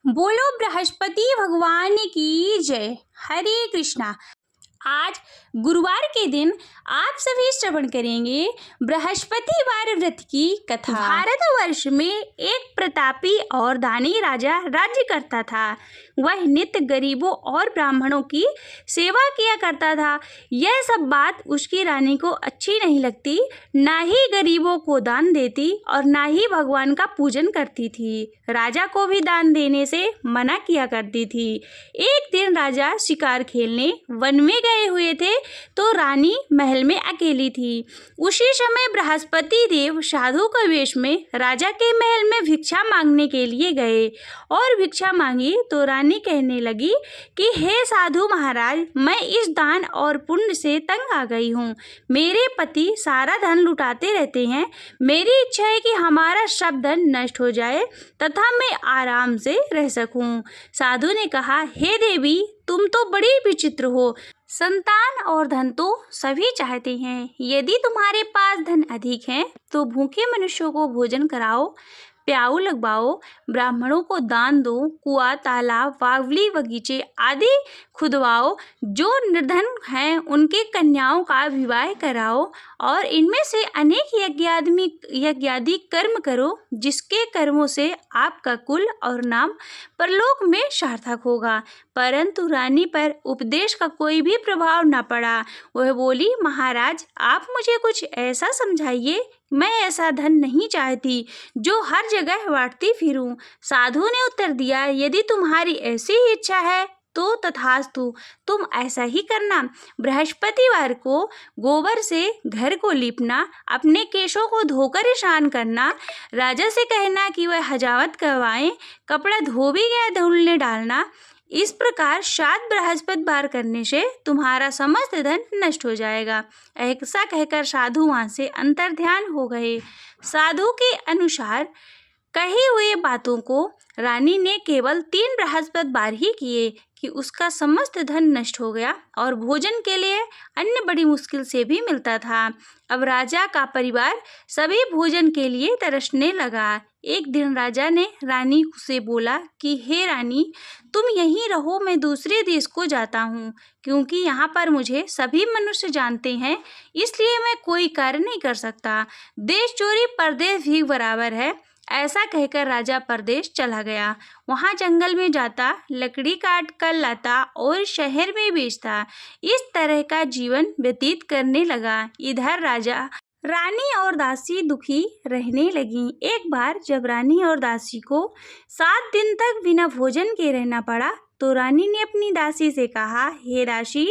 बोलो बृहस्पति भगवान की जय। हरे कृष्णा। आज गुरुवार के दिन आप सभी श्रवण करेंगे बृहस्पतिवार व्रत की कथा। भारतवर्ष में एक प्रतापी और दानी राजा राज्य करता था। वह नित्य गरीबों और ब्राह्मणों की सेवा किया करता था। यह सब बात उसकी रानी को अच्छी नहीं लगती। ना ही गरीबों को दान देती और ना ही भगवान का पूजन करती थी। राजा को भी दान देने से मना किया करती थी। एक दिन राजा शिकार खेलने वन में गए हुए थे तो रानी महल में अकेली थी। उसी समय बृहस्पति देव साधु के वेश में राजा के महल में भिक्षा मांगने के लिए गए और भिक्षा मांगी तो रानी कहने लगी कि हे साधु महाराज, मैं इस दान और पुण्य से तंग आ गई हूँ। मेरे पति सारा धन लुटाते रहते हैं। मेरी इच्छा है कि हमारा सब धन नष्ट हो जाए तथा मैं आराम से रह सकूं। साधु ने कहा, हे देवी, तुम तो बड़ी विचित्र हो। संतान और धन तो सभी चाहते हैं। यदि तुम्हारे पास धन अधिक है तो भूखे मनुष्यों को भोजन कराओ, प्याऊ लगवाओ, ब्राह्मणों को दान दो, कुआं, तालाब, बावली, बगीचे आदि खुदवाओ। जो निर्धन हैं उनके कन्याओं का विवाह कराओ और इनमें से अनेक यज्ञादि कर्म करो, जिसके कर्मों से आपका कुल और नाम परलोक में सार्थक होगा। परंतु रानी पर उपदेश का कोई भी प्रभाव न पड़ा। वह बोली, महाराज, आप मुझे कुछ ऐसा समझाइए। मैं ऐसा धन नहीं चाहती जो हर जगह बांटती फिरूं। साधु ने उत्तर दिया, यदि तुम्हारी ऐसी ही इच्छा है तो तथास्तु, तुम ऐसा ही करना। बृहस्पतिवार को गोबर से घर को लीपना, अपने केशों को धोकर स्नान करना, राजा से कहना कि वह हजामत करवाएं, कपड़ा धो भी गया धुलने डालना। इस प्रकार 7 बृहस्पतिवार करने से तुम्हारा समस्त धन नष्ट हो जाएगा। ऐसा कहकर साधु वहां से अंतर्ध्यान हो गए। साधु के अनुसार कही हुई बातों को रानी ने केवल 3 बृहस्पतिवार ही किए कि उसका समस्त धन नष्ट हो गया और भोजन के लिए अन्न बड़ी मुश्किल से भी मिलता था। अब राजा का परिवार सभी भोजन के लिए तरसने लगा। एक दिन राजा ने रानी से बोला कि हे रानी, तुम यहीं रहो, मैं दूसरे देश को जाता हूँ, क्योंकि यहाँ पर मुझे सभी मनुष्य जानते हैं, इसलिए मैं कोई कार्य नहीं कर सकता। देश चोरी परदेश भी बराबर है। ऐसा कहकर राजा परदेश चला गया। वहाँ जंगल में जाता, लकड़ी काट कर लाता और शहर में बेचता। इस तरह का जीवन व्यतीत करने लगा। इधर रानी और दासी दुखी रहने लगी। एक बार जब रानी और दासी को 7 दिन तक बिना भोजन के रहना पड़ा तो रानी ने अपनी दासी से कहा, हे दासी,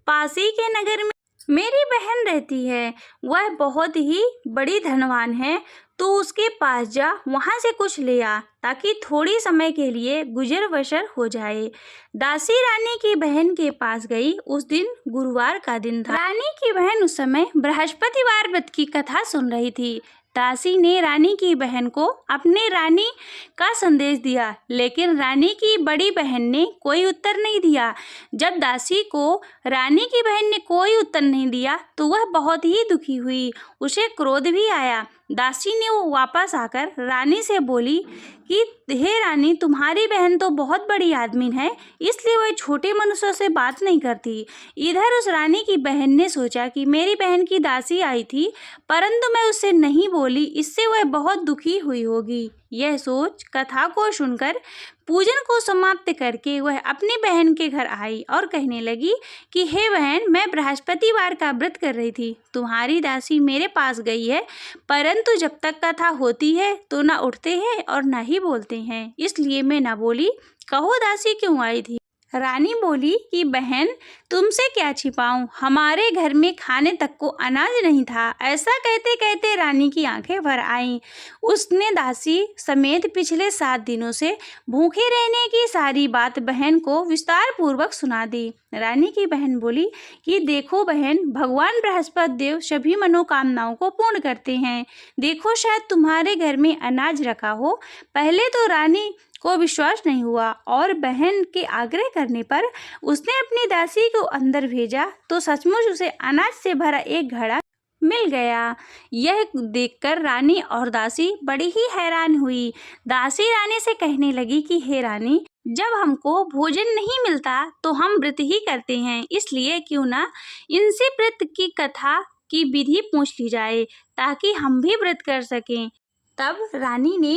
पास ही के नगर में मेरी बहन रहती है। वह बहुत ही बड़ी धनवान है, तो उसके पास जा, वहाँ से कुछ ले आ ताकि थोड़ी समय के लिए गुजर बसर हो जाए। दासी रानी की बहन के पास गई। उस दिन गुरुवार का दिन था। रानी की बहन उस समय बृहस्पतिवार व्रत की कथा सुन रही थी। दासी ने रानी की बहन को अपने रानी का संदेश दिया, लेकिन रानी की बड़ी बहन ने कोई उत्तर नहीं दिया। जब दासी को रानी की बहन ने कोई उत्तर नहीं दिया तो वह बहुत ही दुखी हुई। उसे क्रोध भी आया। दासी ने वो वापस आकर रानी से बोली कि हे रानी, तुम्हारी बहन तो बहुत बड़ी आदमी है, इसलिए वह छोटे मनुष्यों से बात नहीं करती। इधर उस रानी की बहन ने सोचा कि मेरी बहन की दासी आई थी, परंतु मैं उससे नहीं बोली, इससे वह बहुत दुखी हुई होगी। यह सोच कथा को सुनकर पूजन को समाप्त करके वह अपनी बहन के घर आई और कहने लगी कि हे बहन, मैं बृहस्पतिवार का व्रत कर रही थी। तुम्हारी दासी मेरे पास गई है, परंतु जब तक कथा होती है तो ना उठते हैं और ना ही बोलते हैं, इसलिए मैं ना बोली। कहो दासी क्यों आई थी? रानी बोली कि बहन, तुमसे क्या छिपाऊं, हमारे घर में खाने तक को अनाज नहीं था। ऐसा कहते कहते रानी की आंखें भर आईं। उसने दासी समेत पिछले 7 दिनों से भूखे रहने की सारी बात बहन को विस्तार पूर्वक सुना दी। रानी की बहन बोली कि देखो बहन, भगवान बृहस्पति देव सभी मनोकामनाओं को पूर्ण करते हैं। देखो, शायद तुम्हारे घर में अनाज रखा हो। पहले तो रानी को विश्वास नहीं हुआ और बहन के आग्रह करने पर उसने अपनी दासी को अंदर भेजा तो सचमुच उसे अनाज से भरा एक घड़ा मिल गया। यह देखकर रानी और दासी बड़ी ही हैरान हुई। दासी रानी से कहने लगी कि हे रानी, जब हमको भोजन नहीं मिलता तो हम व्रत ही करते हैं, इसलिए क्यों ना इनसे व्रत की कथा की विधि पूछ ली जाए ताकि हम भी व्रत कर सकें। तब रानी ने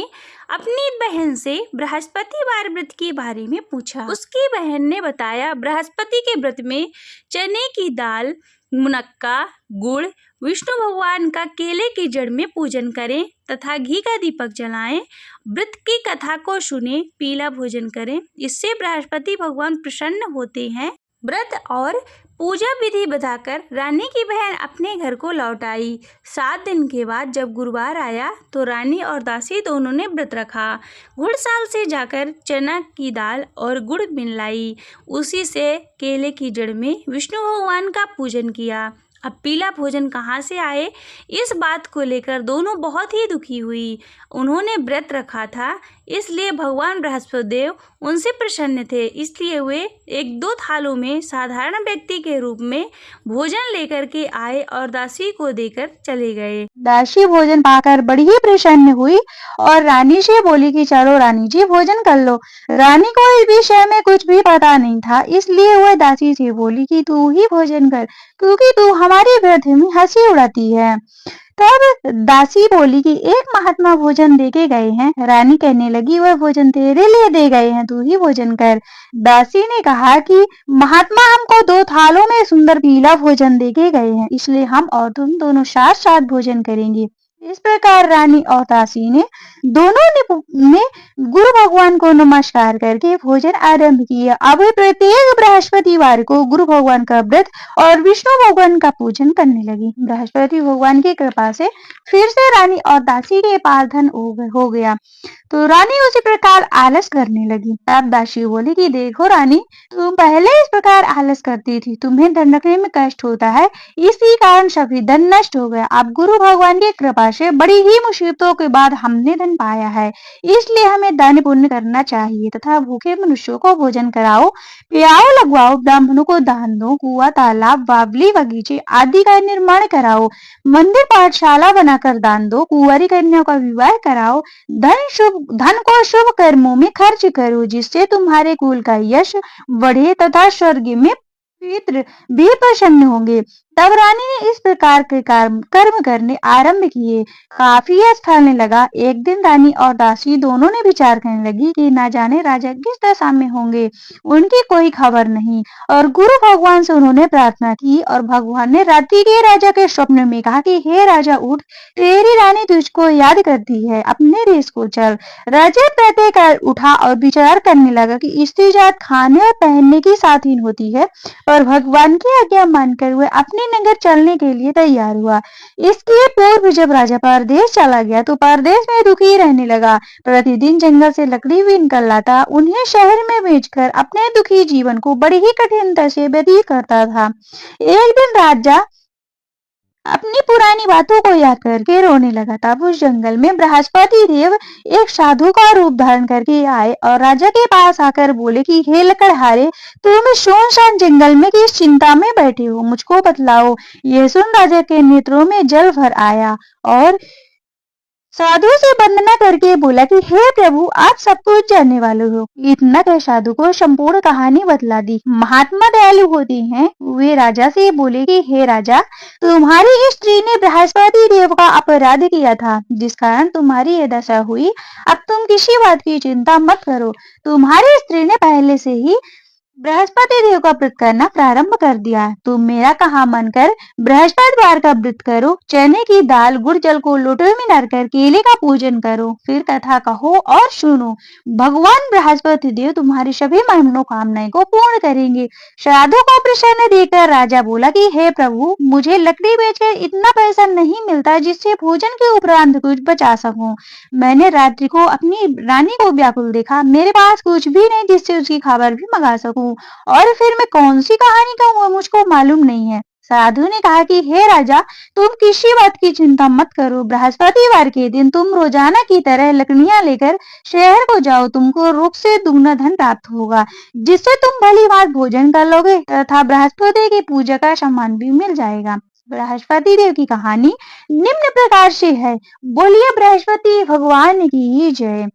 अपनी बहन से बृहस्पतिवार व्रत के बारे में पूछा। उसकी बहन ने बताया, बृहस्पति के व्रत में चने की दाल, मुनक्का, गुड़, विष्णु भगवान का केले की जड़ में पूजन करें तथा घी का दीपक जलाएं, व्रत की कथा को सुने, पीला भोजन करें, इससे बृहस्पति भगवान प्रसन्न होते हैं। व्रत और पूजा विधि बताकर रानी की बहन अपने घर को लौट आई। 7 दिन के बाद जब गुरुवार आया तो रानी और दासी दोनों ने व्रत रखा। घुड़साल से जाकर चना की दाल और गुड़ मिल लाई, उसी से केले की जड़ में विष्णु भगवान का पूजन किया। अब पीला भोजन कहाँ से आए, इस बात को लेकर दोनों बहुत ही दुखी हुई। उन्होंने व्रत रखा था, इसलिए भगवान बृहस्पति देव उनसे प्रसन्न थे, इसलिए वे 1-2 थालों में साधारण व्यक्ति के रूप में भोजन लेकर के आए और दासी को देकर चले गए। दासी भोजन पाकर बड़ी ही प्रसन्न हुई और रानी से बोली कि चलो रानी जी भोजन कर लो। रानी को इस विषय में कुछ भी पता नहीं था, इसलिए वह दासी से बोली कि तू ही भोजन कर, क्योंकि तू हमारे व्रत में हंसी उड़ाती है। तब दासी बोली कि एक महात्मा भोजन देके गए हैं। रानी कहने लगी, वह भोजन तेरे लिए दे गए हैं, तू ही भोजन कर। दासी ने कहा कि महात्मा हमको 2 थालों में सुंदर पीला भोजन देके गए हैं, इसलिए हम और तुम दोनों साथ साथ भोजन करेंगे। इस प्रकार रानी और दासी ने दोनों ने गुरु भगवान को नमस्कार करके भोजन आरंभ किया। अब प्रत्येक बृहस्पतिवार को गुरु भगवान का व्रत और विष्णु भगवान का पूजन करने लगी। बृहस्पति भगवान की कृपा से फिर से रानी और दासी के पास धन हो गया, तो रानी उसी प्रकार आलस करने लगी। तब दासी बोली कि देखो रानी, तुम पहले इस प्रकार आलस करती थी, तुम्हें धन रखने में कष्ट होता है, इसी कारण सभी धन नष्ट हो गया। अब गुरु भगवान की कृपा से बड़ी ही मुसीबतों के बाद हमने धन पाया है, इसलिए हमें दान पुण्य करना चाहिए तथा भूखे मनुष्यों को भोजन कराओ, प्याऊ लगवाओ, ब्राह्मणों को दान दो, कुआं, तालाब, बावली, बगीचे आदि का निर्माण कराओ, मंदिर पाठशाला बनाकर दान दो, कुंवारी कन्याओं का विवाह कराओ, धन को शुभ कर्मों में खर्च करो, जिससे तुम्हारे कुल का यश बढ़े तथा स्वर्ग में पितृ भी प्रसन्न होंगे। तब रानी ने इस प्रकार के कर्म करने आरंभ किए। काफी अच्छा चलने लगा। एक दिन रानी और दासी दोनों ने विचार करने लगी कि ना जाने राजा किस दशा में होंगे, उनकी कोई खबर नहीं, और गुरु भगवान से उन्होंने प्रार्थना की और भगवान ने रात्रि के राजा के स्वप्न में कहा कि हे राजा उठ, तेरी रानी तुझको याद करती है, अपने देश को चल। राजा प्रातःकाल उठा और विचार करने लगा कि स्त्री जात खाने और पहनने की साथीन होती है, और भगवान की आज्ञा मानकर वह अपने नगर चलने के लिए तैयार हुआ। इसके पूर्व जब राजा परदेश चला गया तो परदेश में दुखी रहने लगा। प्रतिदिन जंगल से लकड़ी बीन कर लाता, उन्हें शहर में बेचकर अपने दुखी जीवन को बड़ी ही कठिनता से व्यतीत करता था। एक दिन राजा अपनी पुरानी बातों को याद करके रोने लगा। तब उस जंगल में बृहस्पति देव एक साधु का रूप धारण करके आए और राजा के पास आकर बोले कि हे लकड़हारे, तुम सुनसान जंगल में किस चिंता में बैठे हो, मुझको बतलाओ। यह सुन राजा के नेत्रों में जल भर आया और साधु से वंदना करके बोला कि हे प्रभु, आप सब कुछ जानने वाले हो। इतना कह साधु को संपूर्ण कहानी बतला दी। महात्मा दयालु होते हैं, वे राजा से बोले कि हे राजा, तुम्हारी स्त्री ने बृहस्पति देव का अपराध किया था, जिस कारण तुम्हारी ये दशा हुई। अब तुम किसी बात की चिंता मत करो। तुम्हारी स्त्री ने पहले से ही बृहस्पति देव का व्रत करना प्रारंभ कर दिया। तुम मेरा कहा मानकर बृहस्पतिवार का व्रत करो, चने की दाल गुड़ जल को लोटे में डालकर केले का पूजन करो, फिर कथा कहो और सुनो। भगवान बृहस्पति देव तुम्हारी सभी मनोकामनाएं को पूर्ण करेंगे। साधु को प्रसन्न देखकर राजा बोला कि हे प्रभु, मुझे लकड़ी बेचकर इतना पैसा नहीं मिलता जिससे भोजन के उपरांत कुछ बचा सकूं। मैंने रात्रि को अपनी रानी को व्याकुल देखा, मेरे पास कुछ भी नहीं जिससे उसकी खबर भी मंगा सकूं, और फिर मैं कौन सी कहानी कहूँगा, मुझको मालूम नहीं है। साधु ने कहा कि हे राजा, तुम किसी बात की चिंता मत करो। बृहस्पतिवार के दिन तुम रोजाना की तरह लकड़ियां लेकर शहर को जाओ, तुमको रुख से दुगना धन प्राप्त होगा, जिससे तुम भली बात भोजन कर लोगे तथा बृहस्पति की पूजा का सामान भी मिल जाएगा। बृहस्पति देव की कहानी निम्न प्रकार से है। बोलिए बृहस्पति भगवान की जय।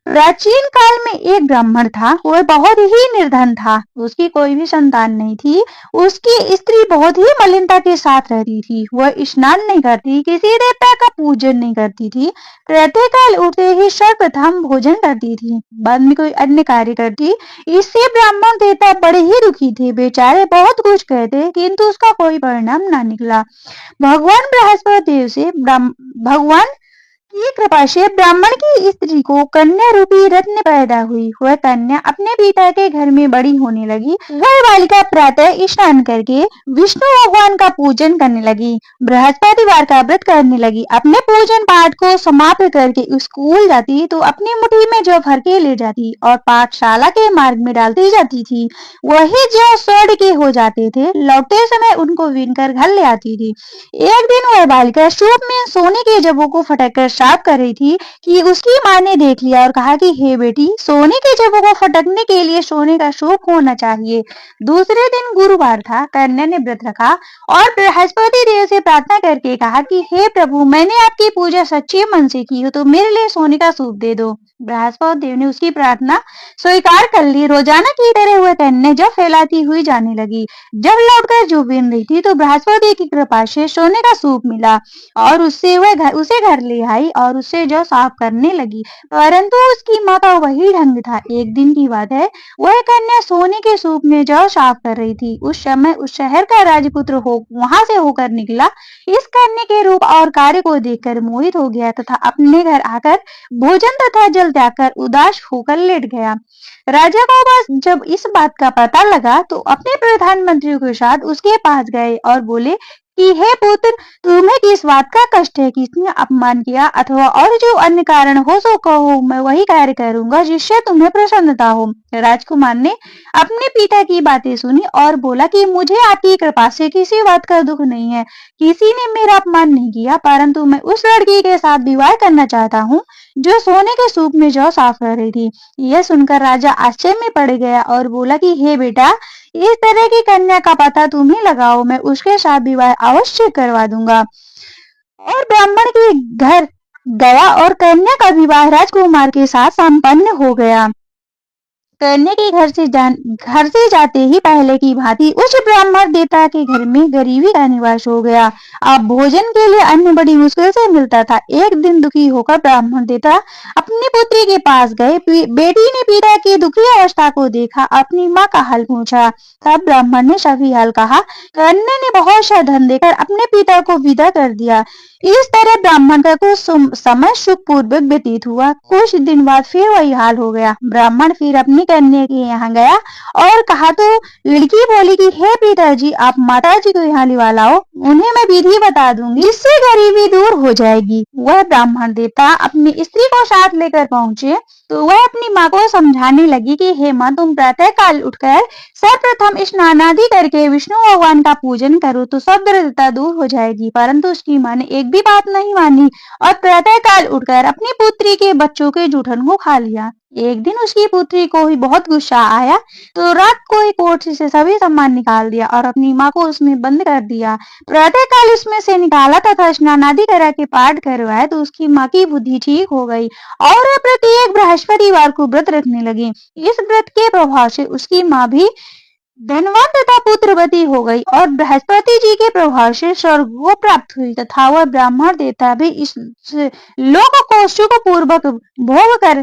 प्राचीन काल में एक ब्राह्मण था। वह बहुत ही निर्धन था। उसकी कोई भी संतान नहीं थी। उसकी स्त्री बहुत ही मलिनता के साथ रहती थी। वह स्नान नहीं करती, किसी देवता का पूजन नहीं करती थी। प्रातःकाल उठते ही सर्वप्रथम भोजन करती थी, बाद में कोई अन्य कार्य करती। इससे ब्राह्मण देवता बड़े ही दुखी थे। बेचारे बहुत कुछ कहते किंतु उसका कोई परिणाम न निकला। भगवान बृहस्पति देव से भगवान की कृपा से ब्राह्मण की स्त्री को कन्या रूपी रत्न पैदा हुई। वह कन्या अपने पिता के घर में बड़ी होने लगी। वह बालिका प्रातः स्नान करके विष्णु भगवान का पूजन करने लगी, बृहस्पतिवार का व्रत करने लगी। अपने पूजन पाठ को समाप्त करके स्कूल जाती तो अपनी मुट्ठी में जौ भर के ले जाती और पाठशाला के मार्ग में डालती जाती थी। वही जौ स्वर्ण के हो जाते थे। लौटते समय उनको बीनकर घर ले आती थी। एक दिन वह बालिका सूप में सोने के जवों को फटक साफ कर रही थी कि उसकी माँ ने देख लिया और कहा कि हे बेटी, सोने के जवों को फटकने के लिए सोने का सूप होना चाहिए। दूसरे दिन गुरुवार था। कन्या ने व्रत रखा और बृहस्पति देव से प्रार्थना करके कहा कि हे प्रभु, मैंने आपकी पूजा सच्चे मन से की हो तो मेरे लिए सोने का सूप दे दो। बृहस्पति देव ने उसकी प्रार्थना स्वीकार कर ली। रोजाना की तरह वह कन्या जब फैलाती हुई जाने लगी। जब लौटकर जो बीन रही थी तो बृहस्पति की कृपा से सोने का सूप मिला और उसे घर ले आई और उससे जौ साफ करने लगी, परंतु उसकी माँ का वही ढंग था। एक दिन की बात है, वह कन्या सोने के सूप में जौ साफ कर रही थी। उस समय उस शहर का राजपुत्र वहां से होकर निकला। इस कन्या के रूप और कार्य को देखकर मोहित हो गया तथा अपने घर आकर भोजन तथा जल त्याग कर उदास होकर लेट गया। राजा को बस जब इस बात का पता लगा तो अपने प्रधानमंत्री के साथ उसके पास गए और बोले कि हे पुत्र, तुम्हें किस बात का कष्ट है, किसने अपमान किया अथवा और जो अन्य कारण हो सो कहो, मैं वही कार्य करूंगा जिससे तुम्हें प्रसन्नता हो। राजकुमार ने अपने पिता की बातें सुनी और बोला कि मुझे आपकी कृपा से किसी बात का दुख नहीं है। किसी ने मेरा अपमान नहीं किया, परंतु मैं उस लड़की के साथ विवाह करना चाहता हूँ जो सोने के सूप में जौ साफ कर रही थी। यह सुनकर राजा आश्चर्य में पड़ गया और बोला कि हे बेटा, इस तरह की कन्या का पता तुम ही लगाओ, मैं उसके साथ विवाह अवश्य करवा दूंगा। और ब्राह्मण के घर गया और कन्या का विवाह राजकुमार के साथ संपन्न हो गया। कन्या के घर से जाते ही पहले की भांति उस ब्राह्मण देवता के घर में गरीबी का निवास हो गया। अब भोजन के लिए अन्न बड़ी मुश्किल से मिलता था। एक दिन दुखी होकर ब्राह्मण देवता अपनी पुत्री के पास गए। बेटी ने पिता की दुखी अवस्था को देखा, अपनी माँ का हाल पूछा। तब ब्राह्मण ने सभी हाल कहा। कन्या ने बहुत सा धन देकर अपने पिता को विदा कर दिया। इस तरह ब्राह्मण का कुछ समय सुखपूर्वक व्यतीत हुआ। कुछ दिन बाद फिर वही हाल हो गया। ब्राह्मण फिर अपनी कन्या के यहाँ गया और कहा तो लड़की बोली कि हे पिताजी, आप माताजी को यहाँ लिवा लाओ, उन्हें मैं विधि बता दूंगी, इससे गरीबी दूर हो जाएगी। वह ब्राह्मण देवता अपनी स्त्री को साथ लेकर पहुंचे तो वह अपनी माँ को समझाने लगी कि हे माँ, तुम प्रातः काल उठकर सर्वप्रथम स्नान आदि करके विष्णु भगवान का पूजन करो तो सब दरिद्रता दूर हो जाएगी। परंतु उसकी माँ ने एक भी बात नहीं मानी और प्रातः काल उठकर अपनी पुत्री के बच्चों के जूठन को खा लिया। एक दिन उसकी पुत्री को ही बहुत गुस्सा आया तो रात को ही कोठरी से सभी सामान निकाल दिया और अपनी माँ को उसमें बंद कर दिया। प्रातः काल उसमें से निकाला तथा स्नान आदि करा के पाठ करवाया तो उसकी माँ की बुद्धि ठीक हो गई और वह प्रत्येक बृहस्पतिवार को व्रत रखने लगी। इस व्रत के प्रभाव से उसकी माँ भी धनवान तथा पुत्रवती हो गई और बृहस्पति जी के प्रभाव से स्वर्ग को प्राप्त हुई तथा वह ब्राह्मण देवता भी इस लोक को सुख पूर्वक भोग कर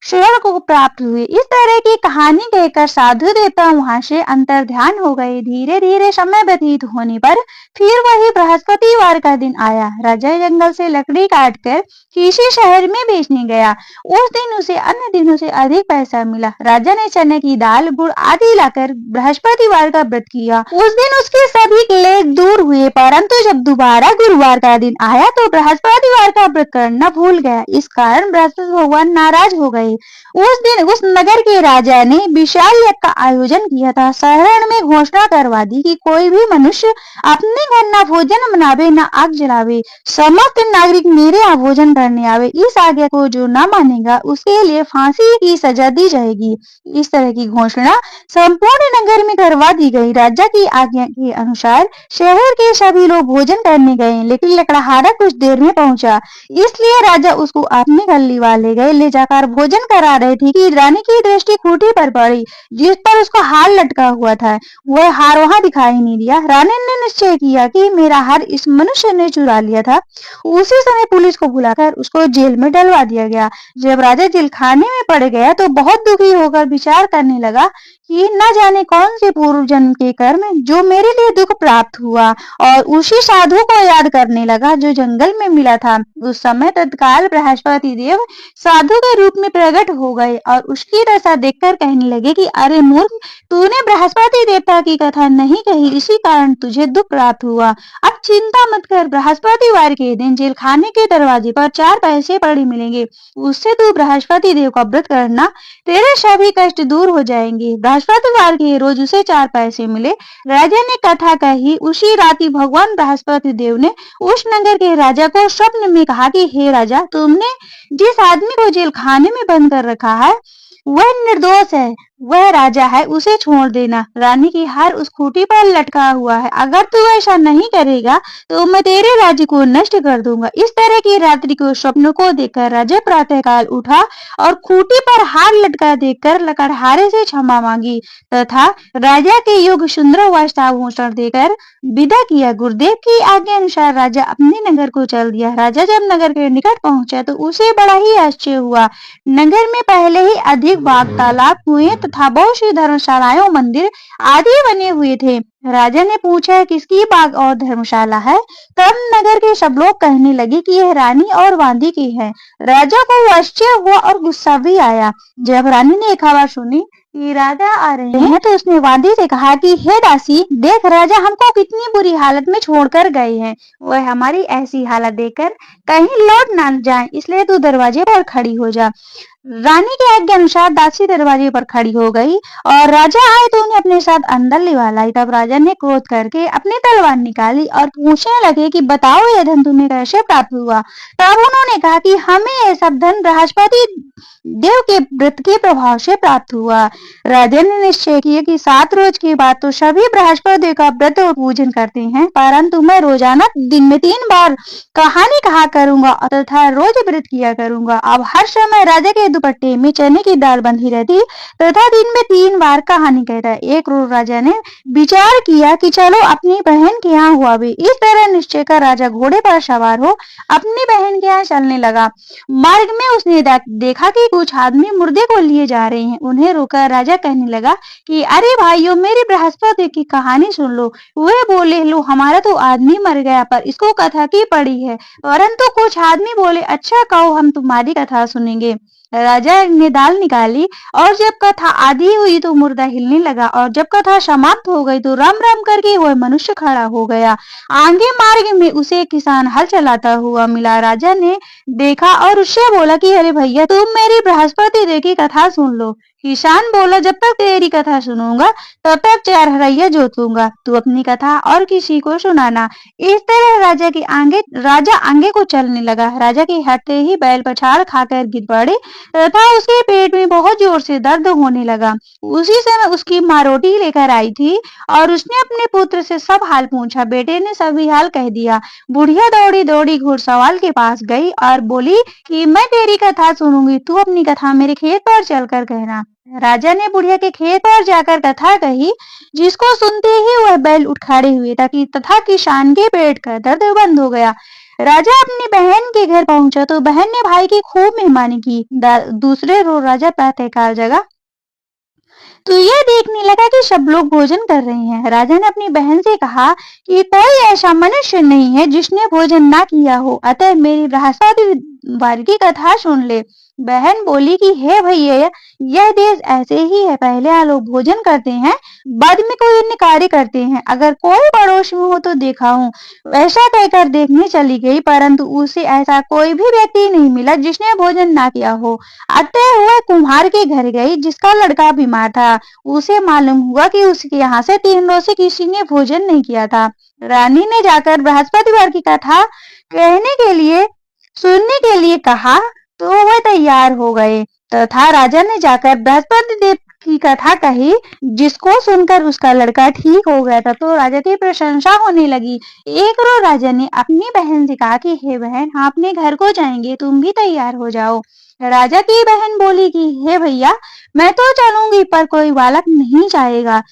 स्वर्ग को प्राप्त हुए। इस तरह की कहानी कहकर साधु देवता वहां से अंतर ध्यान हो गए। धीरे धीरे समय व्यतीत होने पर फिर वही बृहस्पतिवार का दिन आया। राजा जंगल से लकड़ी काटकर किसी शहर में बेचने गया। उस दिन उसे अन्य दिनों से अधिक पैसा मिला। राजा ने चने की दाल, गुड़ आदि लाकर बृहस्पतिवार का व्रत किया। उस दिन उसके सभी क्लेश दूर हुए, परंतु जब दोबारा गुरुवार का दिन आया तो बृहस्पतिवार का व्रत करना भूल गया। इस कारण बृहस्पति भगवान नाराज हो गए। गए। उस दिन उस नगर के राजा ने विशाल यज्ञ का आयोजन किया था। शहर में घोषणा करवा दी कि कोई भी मनुष्य अपने घर न भोजन बनावे न आग जलावे, समस्त नागरिक मेरे यहाँ भोजन करने आवे। इस आज्ञा को जो न मानेगा उसके लिए फांसी की सजा दी जाएगी। इस तरह की घोषणा संपूर्ण नगर में करवा दी गई। राजा की आज्ञा के अनुसार शहर के सभी लोग भोजन करने गए, लेकिन लकड़हारा कुछ देर में पहुंचा, इसलिए राजा उसको अपने गली वाले गए। ले जाकर भोजन करा रहे थे कि रानी की दृष्टि खूंटी पर पड़ी, जिस पर उसका हार लटका हुआ था। वह हार वहां दिखाई नहीं दिया। रानी ने निश्चय किया कि मेरा हार इस मनुष्य ने चुरा लिया था। उसी समय पुलिस को बुलाकर उसको जेल में डलवा दिया गया। जब राजा जेल खाने में पड़ गया तो बहुत दुखी होकर विचार करने लगा कि न जाने कौन से पूर्व जन्म के कर्म जो मेरे लिए दुख प्राप्त हुआ, और उसी साधु को याद करने लगा जो जंगल में मिला था। उस समय तत्काल बृहस्पति देव साधु के रूप में प्रकट हो गए और उसकी दशा देखकर कहने लगे कि अरे मूर्ख, तूने बृहस्पति देवता की कथा नहीं कही, इसी कारण तुझे दुख प्राप्त हुआ। अब चिंता मत कर, बृहस्पतिवार के दिन जेल खाने के दरवाजे पर 4 पैसे पड़े मिलेंगे, उससे तू बृहस्पति देव का व्रत करना, तेरे सभी कष्ट दूर हो जाएंगे। बृहस्पतिवार के रोज उसे 4 पैसे मिले। राजा ने कथा कही। उसी राति भगवान बृहस्पति देव ने उस नगर के राजा को स्वप्न में कहा कि हे राजा, तुमने जिस आदमी को जेल खाने में बंद कर रखा है वह निर्दोष है, वह राजा है, उसे छोड़ देना। रानी की हार उस खूंटी पर लटका हुआ है, अगर तू ऐसा नहीं करेगा तो मैं तेरे राज्य को नष्ट कर दूंगा। इस तरह की रात्रि को स्वप्न को देखकर राजा प्रातःकाल उठा और खूंटी पर हार लटका देखकर लकड़हारे से क्षमा मांगी तथा राजा के योग्य सुंदर वस्त्राभूषण देकर विदा किया। गुरुदेव की आज्ञा अनुसार राजा अपने नगर को चल दिया। राजा जब नगर के निकट पहुंचा तो उसे बड़ा ही आश्चर्य हुआ। नगर में पहले ही अधिक बाग, तालाब, कुएं तथा बहुत सी धर्मशालाएं, मंदिर आदि बने हुए थे। राजा ने पूछा किसकी बाग और धर्मशाला है? तब नगर के सब लोग कहने लगे कि यह रानी और वांदी की है। राजा को आश्चर्य हुआ और गुस्सा भी आया। जब रानी ने खबर सुनी कि राजा आ रहे हैं तो उसने वांदी से कहा कि हे दासी, देख राजा हमको कितनी बुरी हालत में छोड़कर गए हैं। वह हमारी ऐसी हालत देखकर कहीं लौट ना जाए, इसलिए तू दरवाजे पर खड़ी हो जा। रानी के आज्ञा अनुसार दासी दरवाजे पर खड़ी हो गई और राजा आए तो उन्हें अपने साथ अंदर लिवा लाई। तब राजा ने क्रोध करके अपनी तलवार निकाली और पूछने लगे कि बताओ यह धन तुम्हें कैसे प्राप्त हुआ? तब उन्होंने कहा कि हमें यह सब धन बृहस्पति देव के व्रत के प्रभाव से प्राप्त हुआ। राजा ने निश्चय किया कि 7 रोज के बाद तो सभी बृहस्पति देव का व्रत और पूजन करते हैं, परंतु मैं रोजाना दिन में 3 बार कहानी कहा करूंगा तथा रोज व्रत किया करूंगा। अब हर समय राजा के दुपट्टे में चने की दाल बंधी रहती तथा दिन में 3 बार कहानी कहता। एक रोज राजा ने विचार किया कि चलो अपनी बहन के यहाँ हुआ भी। इस तरह निश्चय कर राजा घोड़े पर सवार हो अपनी बहन के यहाँ चलने लगा। मार्ग में उसने देखा कि कुछ आदमी मुर्दे को लिए जा रहे हैं। उन्हें रोकर राजा कहने लगा कि अरे भाइयों, मेरी बृहस्पति की कहानी सुन लो। वे बोले, लो हमारा तो आदमी मर गया पर इसको कथा की पड़ी है। परंतु कुछ आदमी बोले, अच्छा कहो, हम तुम्हारी कथा सुनेंगे। राजा ने दाल निकाली और जब कथा आधी हुई तो मुर्दा हिलने लगा और जब कथा समाप्त हो गई तो राम राम करके वह मनुष्य खड़ा हो गया। आगे मार्ग में उसे किसान हल चलाता हुआ मिला। राजा ने देखा और उससे बोला कि अरे भैया, तुम मेरी बृहस्पति देव की कथा सुन लो। किसान बोला, जब तक तेरी कथा सुनूंगा तब तक 4 हरैया जोतूंगा, तू अपनी कथा और किसी को सुनाना। इस तरह राजा आगे को चलने लगा। राजा के हटते ही बैल पछाड़ खाकर गिर पड़े तथा उसके पेट में बहुत जोर से दर्द होने लगा। उसी समय उसकी माँ रोटी लेकर आई थी और उसने अपने पुत्र से सब हाल पूछा। बेटे ने सभी हाल कह दिया। बुढ़िया दौड़ी दौड़ी घुड़सवार के पास गई और बोली कि मैं तेरी कथा सुनूंगी, तू अपनी कथा मेरे खेत पर चलकर कहना। राजा ने बुढ़िया के खेत पर जाकर कथा कही, जिसको सुनते ही वह बैल उठ खड़े हुए तथा किसान के पेट का दर्द बंद हो गया। राजा अपनी बहन के घर पहुंचा तो बहन ने भाई की खूब मेहमानी की। दूसरे रोज राजा प्रातःकाल जगा तो यह देखने लगा कि सब लोग भोजन कर रहे हैं। राजा ने अपनी बहन से कहा कि कोई ऐसा मनुष्य नहीं है जिसने भोजन ना किया हो, अतः मेरी बृहस्पति वार की कथा सुन ले। बहन बोली कि हे भैया, यह देश ऐसे ही है, पहले यहाँ लोग भोजन करते हैं, बाद में कोई अन्य कार्य करते हैं। अगर कोई पड़ोस में हो तो देखा हूँ। वैसा कहकर देखने चली गई, परंतु उसे ऐसा कोई भी व्यक्ति नहीं मिला जिसने भोजन ना किया हो। अतः वह कुम्हार के घर गई जिसका लड़का बीमार था। उसे मालूम हुआ कि उसके यहाँ से 3 रोज से किसी ने भोजन नहीं किया था। रानी ने जाकर बृहस्पतिवार की कथा कहने के लिए सुनने के लिए कहा तो वह तैयार हो गए तथा राजा ने जाकर बृहस्पति देव की कथा कही, जिसको सुनकर उसका लड़का ठीक हो गया था। तो राजा की प्रशंसा होने लगी। एक रोज राजा ने अपनी बहन से कहा कि हे बहन, हम अपने घर को जाएंगे, तुम भी तैयार हो जाओ। राजा की बहन बोली कि हे भैया, मैं तो चलूंगी पर कोई बालक नहीं जाएगा।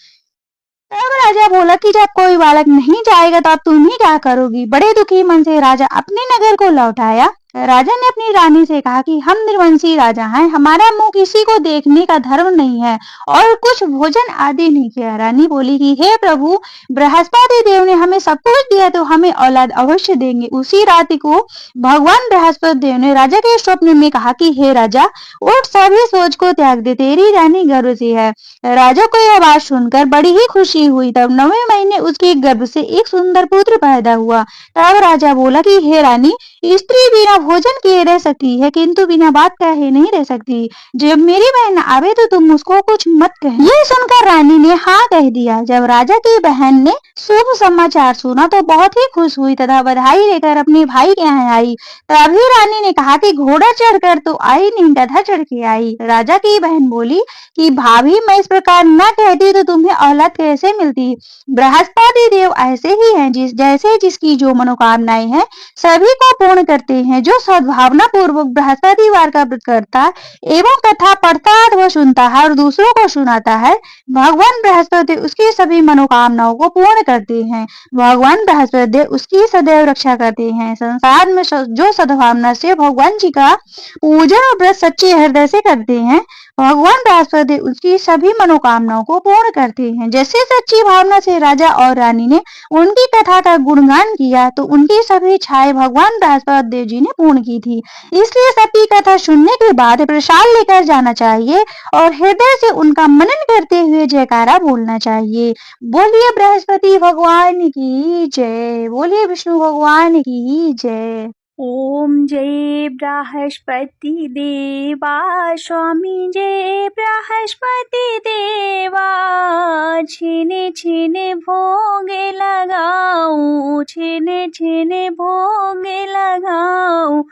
तब राजा बोला कि जब कोई बालक नहीं जाएगा तो अब तुम ही क्या करोगी। बड़े दुखी मन से राजा अपने नगर को लौट आया। राजा ने अपनी रानी से कहा कि हम निर्वंशी राजा हैं, हमारा मुंह किसी को देखने का धर्म नहीं है और कुछ भोजन आदि नहीं किया। रानी बोली कि हे प्रभु, बृहस्पति देव ने हमें सब कुछ दिया तो हमें औलाद अवश्य देंगे। उसी रात को भगवान बृहस्पति देव ने राजा के स्वप्न में कहा कि हे राजा, उठ, सभी सोच को त्याग दे, तेरी रानी गर्भ से है। राजा को यह बात सुनकर बड़ी ही खुशी हुई। तब 9वें महीने उसके गर्भ से एक सुंदर पुत्र पैदा हुआ। तब राजा बोला कि हे रानी, स्त्री बिना भोजन किए रह सकती है, किंतु बिना बात कहे नहीं रह सकती। जब मेरी बहन आवे तो तुम उसको कुछ मत कह। ये सुनकर रानी ने हाँ कह दिया। जब राजा की बहन ने शुभ समाचार सुना तो बहुत ही खुश हुई तथा बधाई लेकर अपने भाई के यहाँ आई। तभी रानी ने कहा कि घोड़ा चढ़कर तो आई नहीं, गधा चढ़ के आई। राजा की बहन बोली कि भाभी, मैं इस प्रकार न कहती तो तुम्हें औलाद कैसे मिलती। बृहस्पति देव ऐसे ही हैं, जैसे जिसकी जो मनोकामनाएं हैं सभी को पूर्ण करते हैं। जो सद्भावना पूर्वक बृहस्पतिवार का व्रत करता एवं कथा पढ़ता अथवा सुनता है और दूसरों को सुनाता है, भगवान बृहस्पति उसकी सभी मनोकामनाओं को पूर्ण करते हैं। भगवान बृहस्पति देव उसकी सदैव रक्षा करते हैं। संसार में जो सद्भावना से भगवान जी का पूजन और व्रत सच्चे हृदय से करते हैं, भगवान बृहस्पति उसकी सभी मनोकामनाओं को पूर्ण करते हैं। जैसे सच्ची भावना से राजा और रानी ने उनकी कथा का गुणगान किया तो उनकी सभी इच्छाएं भगवान बृहस्पति देव जी ने पूर्ण की थी। इसलिए सबकी कथा सुनने के बाद प्रसाद लेकर जाना चाहिए और हृदय से उनका मनन करते हुए जयकारा बोलना चाहिए। बोलिए बृहस्पति भगवान की जय, बोलिए विष्णु भगवान की जय। ओम जय बृहस्पति देवा, स्वामी जय बृहस्पति देवा। छिने छिने भोग लगाऊं, छिने छिने भोग लगाऊं,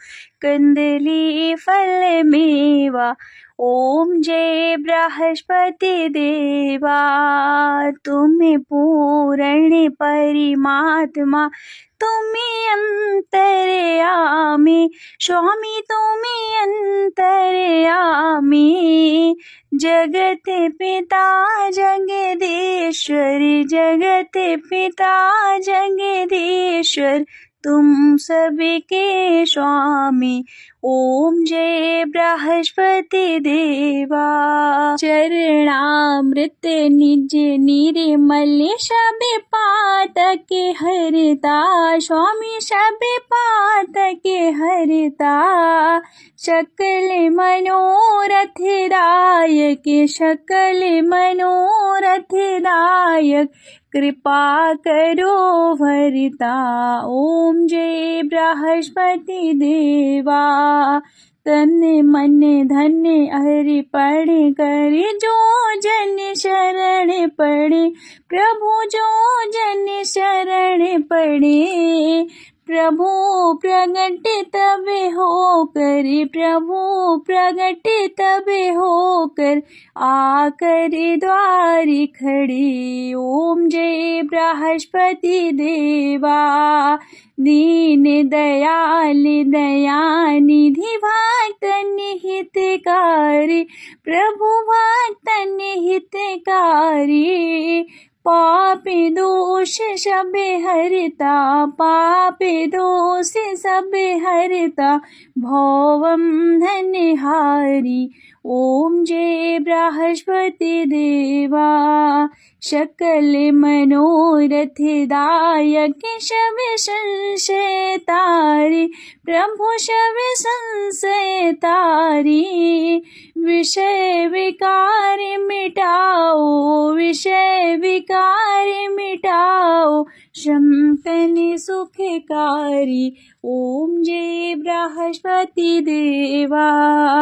कंदली फल मेवा। ओम जय बृहस्पति देवा, तुम्हें पूर्ण परमात्मा, तुम्हें अंतर्यामी, स्वामी तुम्हें अंतर्यामी। जगत पिता जगदीश्वर, जगत पिता जगदीश्वर, तुम सबके स्वामी। ओम जय बृहस्पति देवा। चरणामृत निज निर्मल, सब पातक हरता, स्वामी सब पातक हरता। सकल मनोरथ दायक, सकल मनोरथ दायक, कृपा करो भरता। ओम जय बृहस्पति देवा। तन मन धन अर्पण कर, जो जन शरण पड़े, प्रभु जो जन शरण पड़े। प्रभु प्रगट तब होकर, प्रभु प्रगट तब होकर, आकर द्वार खड़े। ओम जय बृहस्पति देवा। दीन दयाल दयानिधि, भक्तन हितकारी, प्रभु भक्तन हितकारी। पाप दोष दोष सब हरता, पापे दोष सब हरता, भौवम धन्यहारी। ओम जय बृहस्पति देवा, सकल मनोरथ दायक, शब संशय तारे, प्रभु शब संशय तारे। विषय विकार मिटाओ, विषय विकार मिटाओ, संपन सुखकारी। ओम जय बृहस्पति देवा।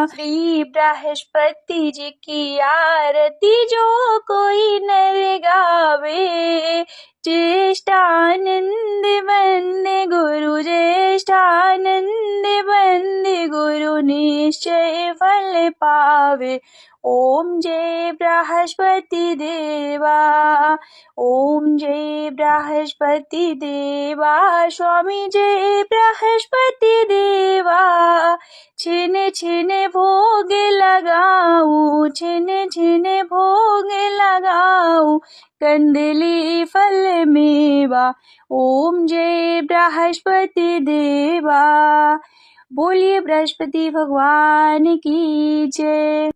श्री बृहस्पति जी की आरती जो कोई नर गावे, ज्येष्ठानंद बंदे गुरु, ज्येष्ठानंद बंदे गुरु, निश्चय फल पावे। ओम जय बृहस्पति देवा, ओम जय बृहस्पति देवा, स्वामी जय बृहस्पति देवा। छिन छिन भोग लगाऊं, छिन छिन भोग लगाऊं, कंदली फल मेवा। ओम जय बृहस्पति देवा। बोलिए बृहस्पति भगवान की जय।